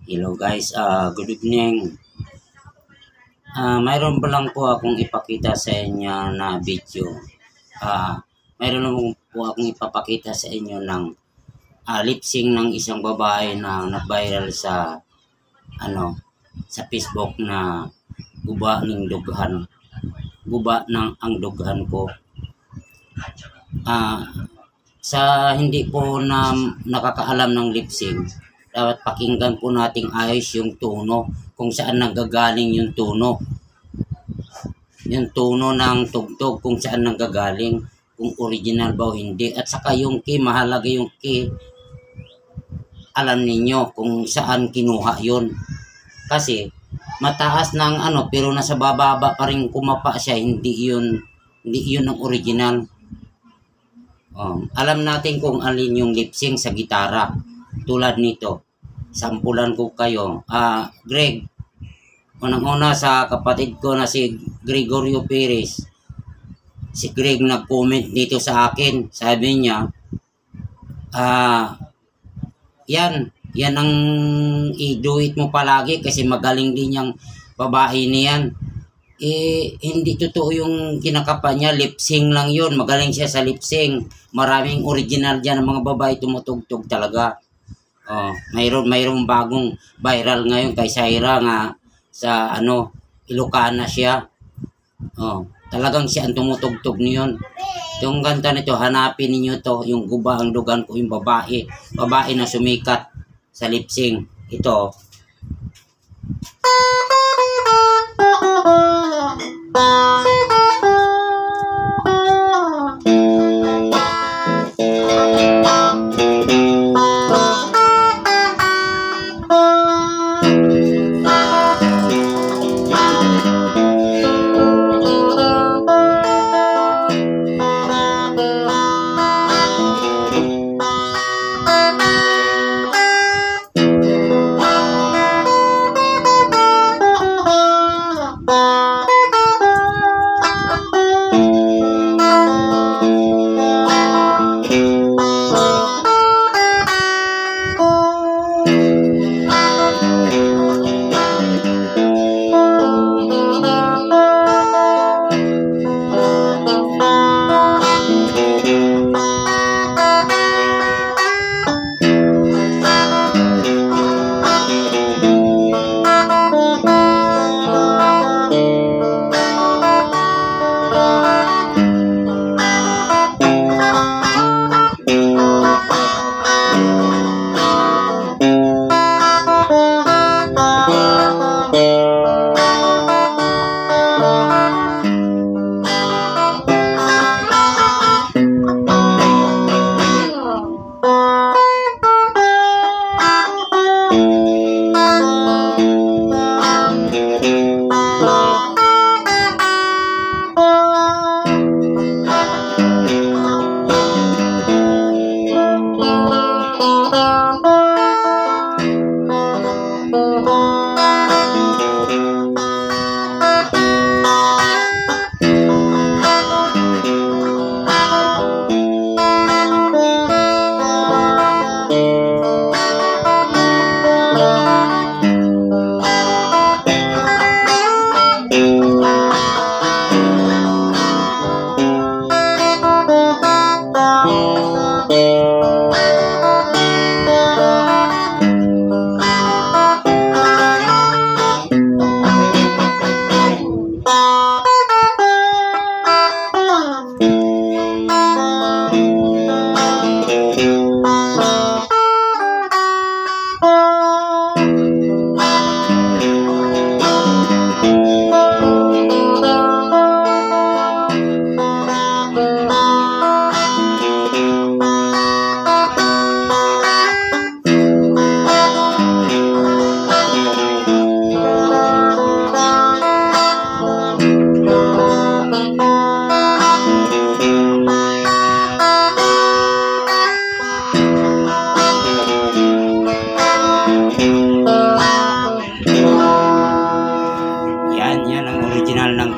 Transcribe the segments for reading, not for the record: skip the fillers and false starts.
Hello guys, good evening. Mayroon pa lang po akong ipakita sa inyo na video. Mayroon lang po akong ipapakita sa inyo ng lip sync ng isang babae na nag-viral sa sa Facebook na guba ng dughan. Guba ng ang dughan ko. Sa hindi po na nakakaalam ng lip sync, dapat pakinggan po nating ayos yung tono, kung saan nanggagaling yung tono. Yung tono ng tugtog, kung saan nanggagaling, kung original ba o hindi. At saka yung key, mahalaga yung key. Alam ninyo kung saan kinuha yun. Kasi mataas ng pero nasa bababa pa rin kumapa siya, hindi yun ang original. Alam natin kung alin yung lip sync sa gitara. Tulad nito, sampulan ko kayo. Greg, unang-una sa kapatid ko na si Gregorio Perez. Si Greg nag-comment dito sa akin. Sabi niya, yan ang i-do it mo palagi kasi magaling din yung babae niyan. Hindi totoo yung kinakapa niya, lip sync lang yun. Magaling siya sa lip sync. Maraming original dyan ng mga babae tumutugtog talaga. Mayroong bagong viral ngayon kay Syra nga sa Ilocana siya. Talagang siya ang tumutugtog niyon. Yung kanta nito, hanapin niyo to, yung guba ang dugan ko, yung babae na sumikat sa lip sync. Ito.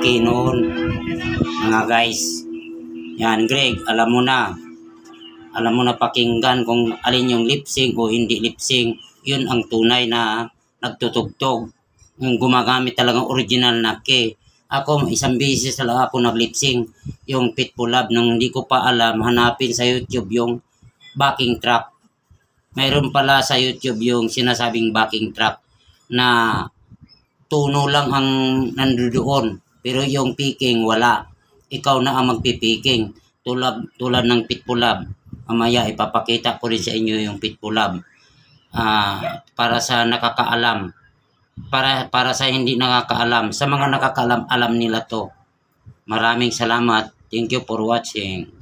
Noon mga guys. Yan Greg, alam mo na pakinggan kung alin yung lip sync o hindi lip sync. Yun ang tunay na nagtutugtog. Yung gumagamit talagang original na key. Ako, isang beses lang ako nag-lip-sync yung Pitbull Love nung hindi ko pa alam, hanapin sa YouTube yung backing track. Mayroon pala sa YouTube yung sinasabing backing track na tuno lang ang nandoon. Pero yung picking, wala. Ikaw na ang magpipiking. Tulad ng Pitbull Love. Mamaya ipapakita ko rin sa inyo yung Pitbull Love. Para sa nakakaalam. Para sa hindi nakakaalam. Sa mga nakakaalam, alam nila to. Maraming salamat. Thank you for watching.